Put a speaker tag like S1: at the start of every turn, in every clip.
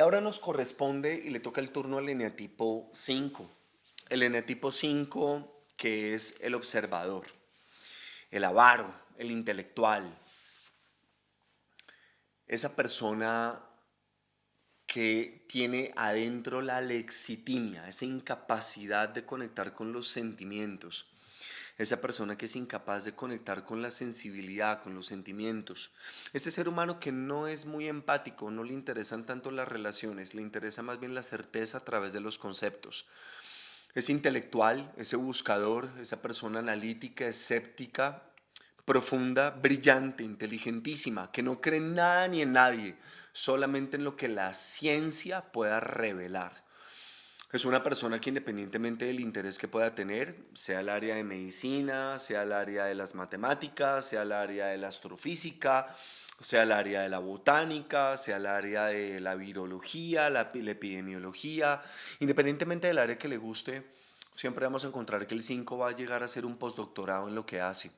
S1: ahora nos corresponde y le toca el turno al eneatipo 5. El eneatipo 5, que es el observador, el avaro, el intelectual, esa persona que tiene adentro la lexitimia, esa incapacidad de conectar con los sentimientos, esa persona que es incapaz de conectar con la sensibilidad, con los sentimientos, ese ser humano que no es muy empático, no le interesan tanto las relaciones, le interesa más bien la certeza a través de los conceptos. Ese intelectual, ese buscador, esa persona analítica, escéptica, profunda, brillante, inteligentísima, que no cree en nada ni en nadie, solamente en lo que la ciencia pueda revelar. Es una persona que independientemente del interés que pueda tener, sea el área de medicina, sea el área de las matemáticas, sea el área de la astrofísica, sea el área de la botánica, sea el área de la virología, la epidemiología, independientemente del área que le guste, siempre vamos a encontrar que el 5 va a llegar a ser un postdoctorado en lo que hace.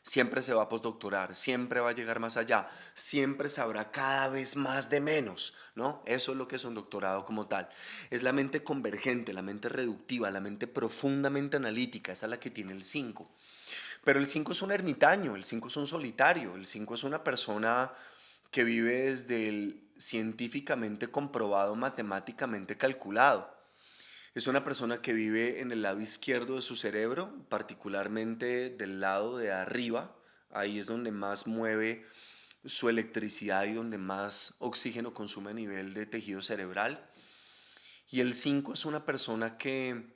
S1: Siempre se va a postdoctorar, siempre va a llegar más allá, siempre sabrá cada vez más de menos, ¿no? Eso es lo que es un doctorado como tal. Es la mente convergente, la mente reductiva, la mente profundamente analítica, esa es la que tiene el 5. Pero el 5 es un ermitaño, el 5 es un solitario, el 5 es una persona que vive desde el científicamente comprobado, matemáticamente calculado. Es una persona que vive en el lado izquierdo de su cerebro, particularmente del lado de arriba. Ahí es donde más mueve su electricidad y donde más oxígeno consume a nivel de tejido cerebral. Y el 5 es una persona que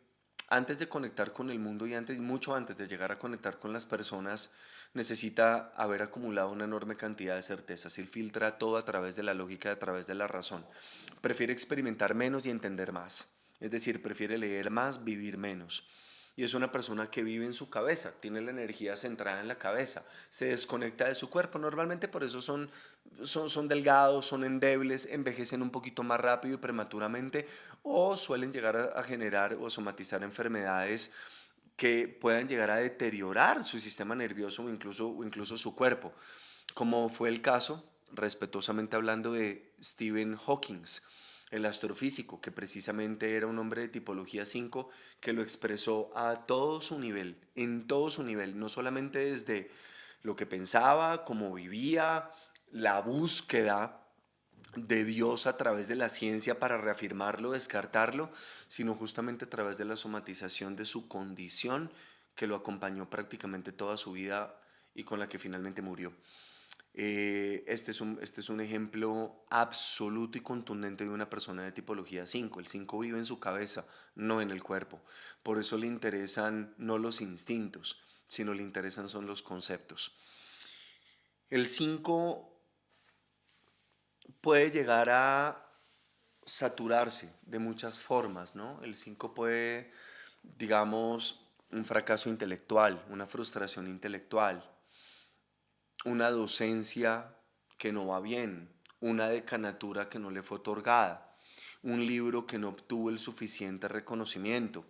S1: antes de conectar con el mundo y antes, mucho antes de llegar a conectar con las personas, necesita haber acumulado una enorme cantidad de certezas. Él filtra todo a través de la lógica, a través de la razón. Prefiere experimentar menos y entender más. Es decir, prefiere leer más, vivir menos. Y es una persona que vive en su cabeza, tiene la energía centrada en la cabeza, se desconecta de su cuerpo. Normalmente por eso son delgados, son endebles, envejecen un poquito más rápido y prematuramente o suelen llegar a generar o somatizar enfermedades que puedan llegar a deteriorar su sistema nervioso o incluso su cuerpo, como fue el caso, respetuosamente hablando, de Stephen Hawking, el astrofísico, que precisamente era un hombre de tipología 5 que lo expresó a todo su nivel, en todo su nivel, no solamente desde lo que pensaba, cómo vivía, la búsqueda de Dios a través de la ciencia para reafirmarlo, descartarlo, sino justamente a través de la somatización de su condición que lo acompañó prácticamente toda su vida y con la que finalmente murió. Este es un ejemplo absoluto y contundente de una persona de tipología 5. El 5 vive en su cabeza, no en el cuerpo. Por eso le interesan no los instintos, sino le interesan son los conceptos. El 5 puede llegar a saturarse de muchas formas, ¿no? El 5 puede, digamos, un fracaso intelectual, una frustración intelectual, una docencia que no va bien, una decanatura que no le fue otorgada, un libro que no obtuvo el suficiente reconocimiento,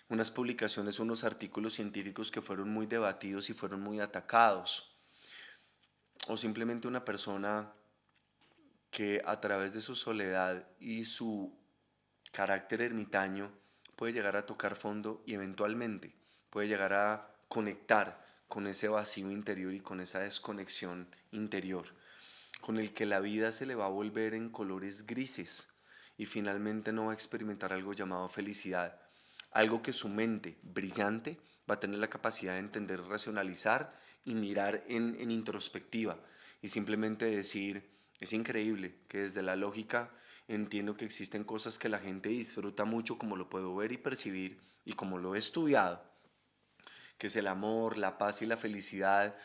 S1: unas publicaciones, unos artículos científicos que fueron muy debatidos y fueron muy atacados, o simplemente una persona que a través de su soledad y su carácter ermitaño puede llegar a tocar fondo y eventualmente puede llegar a conectar con ese vacío interior y con esa desconexión interior, con el que la vida se le va a volver en colores grises y finalmente no va a experimentar algo llamado felicidad, algo que su mente brillante va a tener la capacidad de entender, racionalizar y mirar en introspectiva y simplemente decir, es increíble que desde la lógica entiendo que existen cosas que la gente disfruta mucho como lo puedo ver y percibir y como lo he estudiado, que es el amor, la paz y la felicidad.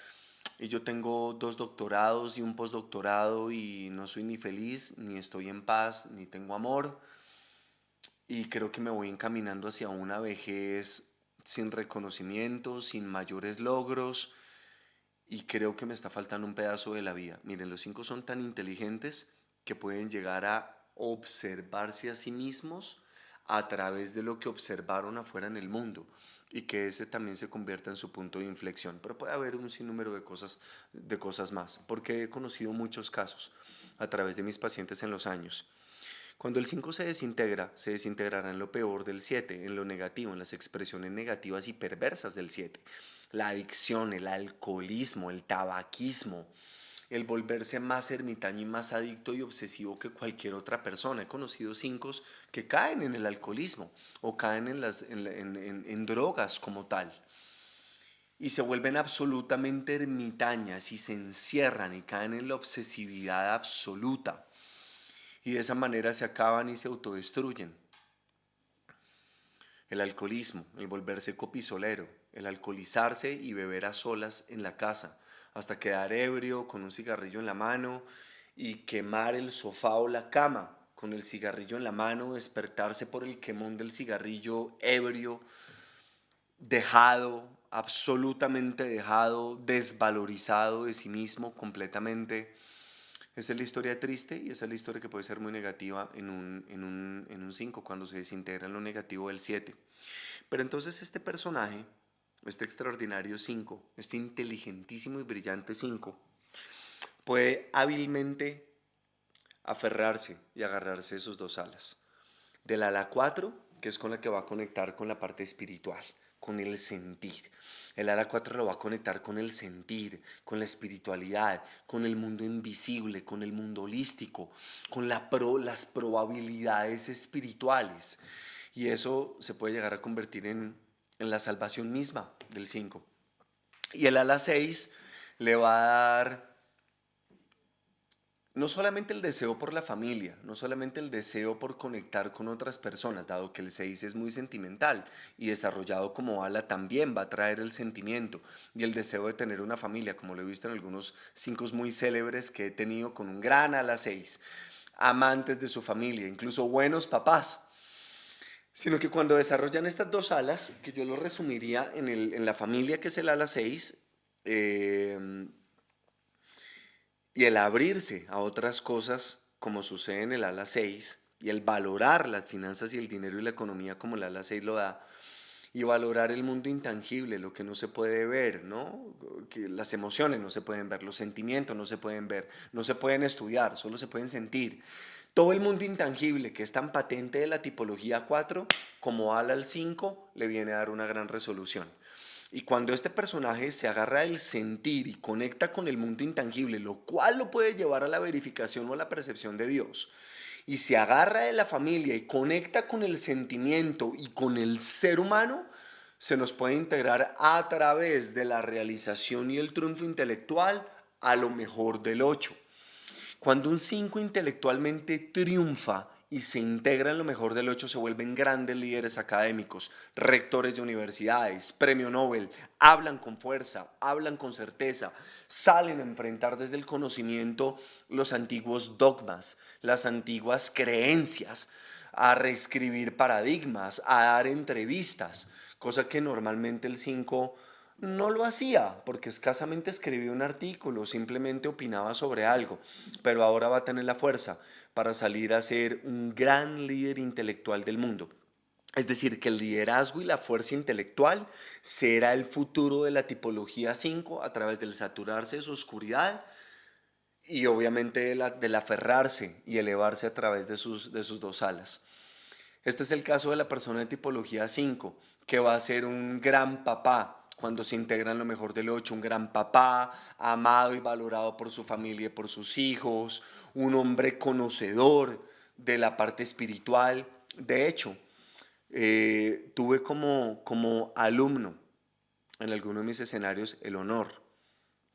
S1: Y yo tengo 2 doctorados y un postdoctorado y no soy ni feliz, ni estoy en paz, ni tengo amor. Y creo que me voy encaminando hacia una vejez sin reconocimiento, sin mayores logros. Y creo que me está faltando un pedazo de la vida. Miren, los 5 son tan inteligentes que pueden llegar a observarse a sí mismos a través de lo que observaron afuera en el mundo y que ese también se convierta en su punto de inflexión. Pero puede haber un sinnúmero de cosas más, porque he conocido muchos casos a través de mis pacientes en los años. Cuando el 5 se desintegrará en lo peor del 7, en lo negativo, en las expresiones negativas y perversas del 7. La adicción, el alcoholismo, el tabaquismo, el volverse más ermitaño y más adicto y obsesivo que cualquier otra persona. He conocido 5 que caen en el alcoholismo o caen en drogas como tal y se vuelven absolutamente ermitañas y se encierran y caen en la obsesividad absoluta y de esa manera se acaban y se autodestruyen. El alcoholismo, el volverse copisolero, el alcoholizarse y beber a solas en la casa, hasta quedar ebrio con un cigarrillo en la mano y quemar el sofá o la cama con el cigarrillo en la mano, despertarse por el quemón del cigarrillo ebrio, dejado, absolutamente dejado, desvalorizado de sí mismo completamente. Esa es la historia triste y esa es la historia que puede ser muy negativa en un 5 cuando se desintegra en lo negativo del 7. Pero entonces este personaje, este extraordinario 5, este inteligentísimo y brillante 5, puede hábilmente aferrarse y agarrarse de sus dos alas. Del ala 4, que es con la que va a conectar con la parte espiritual, con el sentir. El ala 4 lo va a conectar con el sentir, con la espiritualidad, con el mundo invisible, con el mundo holístico, con las probabilidades espirituales. Y eso se puede llegar a convertir en la salvación misma del 5. Y el ala 6 le va a dar no solamente el deseo por la familia, no solamente el deseo por conectar con otras personas, dado que el 6 es muy sentimental y desarrollado como ala también va a traer el sentimiento y el deseo de tener una familia, como lo he visto en algunos 5 muy célebres que he tenido con un gran ala 6, amantes de su familia, incluso buenos papás. Sino que cuando desarrollan estas dos alas, que yo lo resumiría en la familia que es el ala 6, y el abrirse a otras cosas, como sucede en el ala 6, y el valorar las finanzas y el dinero y la economía como el ala 6 lo da, y valorar el mundo intangible, lo que no se puede ver, ¿no? Que las emociones no se pueden ver, los sentimientos no se pueden ver, no se pueden estudiar, solo se pueden sentir. Todo el mundo intangible que es tan patente de la tipología 4 como ala al 5 le viene a dar una gran resolución. Y cuando este personaje se agarra del sentir y conecta con el mundo intangible, lo cual lo puede llevar a la verificación o a la percepción de Dios, y se agarra de la familia y conecta con el sentimiento y con el ser humano, se nos puede integrar a través de la realización y el triunfo intelectual a lo mejor del 8. Cuando un 5 intelectualmente triunfa y se integra en lo mejor del 8, se vuelven grandes líderes académicos, rectores de universidades, premio Nobel, hablan con fuerza, hablan con certeza, salen a enfrentar desde el conocimiento los antiguos dogmas, las antiguas creencias, a reescribir paradigmas, a dar entrevistas, cosa que normalmente el 5 no lo hacía, porque escasamente escribía un artículo, simplemente opinaba sobre algo, pero ahora va a tener la fuerza para salir a ser un gran líder intelectual del mundo. Es decir, que el liderazgo y la fuerza intelectual será el futuro de la tipología 5 a través del saturarse de su oscuridad y obviamente del aferrarse y elevarse a través de sus dos alas. Este es el caso de la persona de tipología 5, que va a ser un gran papá cuando se integra en lo mejor del 8, un gran papá, amado y valorado por su familia y por sus hijos, un hombre conocedor de la parte espiritual. De hecho, tuve como alumno en alguno de mis escenarios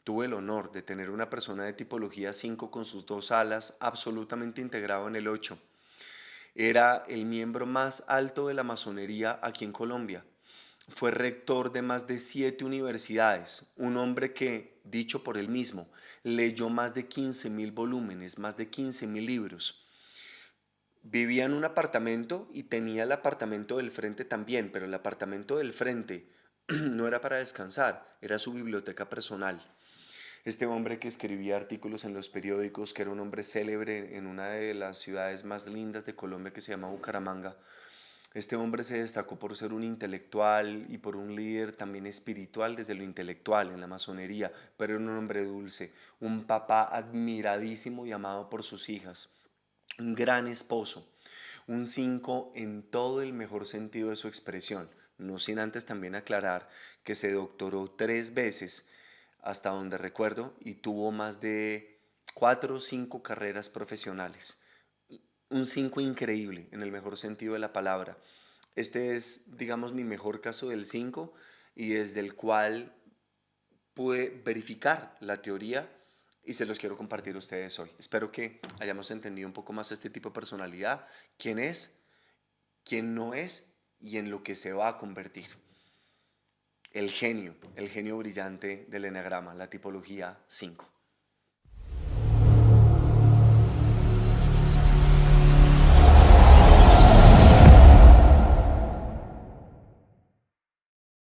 S1: tuve el honor de tener una persona de tipología 5 con sus dos alas absolutamente integrado en el 8. Era el miembro más alto de la masonería aquí en Colombia. Fue rector de más de 7 universidades, un hombre que, dicho por él mismo, leyó más de 15.000 volúmenes, más de 15.000 libros. Vivía en un apartamento y tenía el apartamento del frente también, pero el apartamento del frente no era para descansar, era su biblioteca personal. Este hombre que escribía artículos en los periódicos, que era un hombre célebre en una de las ciudades más lindas de Colombia que se llama Bucaramanga, este hombre se destacó por ser un intelectual y por un líder también espiritual desde lo intelectual en la masonería, pero era un hombre dulce, un papá admiradísimo y amado por sus hijas, un gran esposo, un 5 en todo el mejor sentido de su expresión, no sin antes también aclarar que se doctoró 3 veces, hasta donde recuerdo, y tuvo más de 4 o 5 carreras profesionales. Un 5 increíble, en el mejor sentido de la palabra. Este es, digamos, mi mejor caso del 5 y desde el cual pude verificar la teoría y se los quiero compartir a ustedes hoy. Espero que hayamos entendido un poco más este tipo de personalidad, quién es, quién no es y en lo que se va a convertir. El genio brillante del eneagrama, la tipología 5.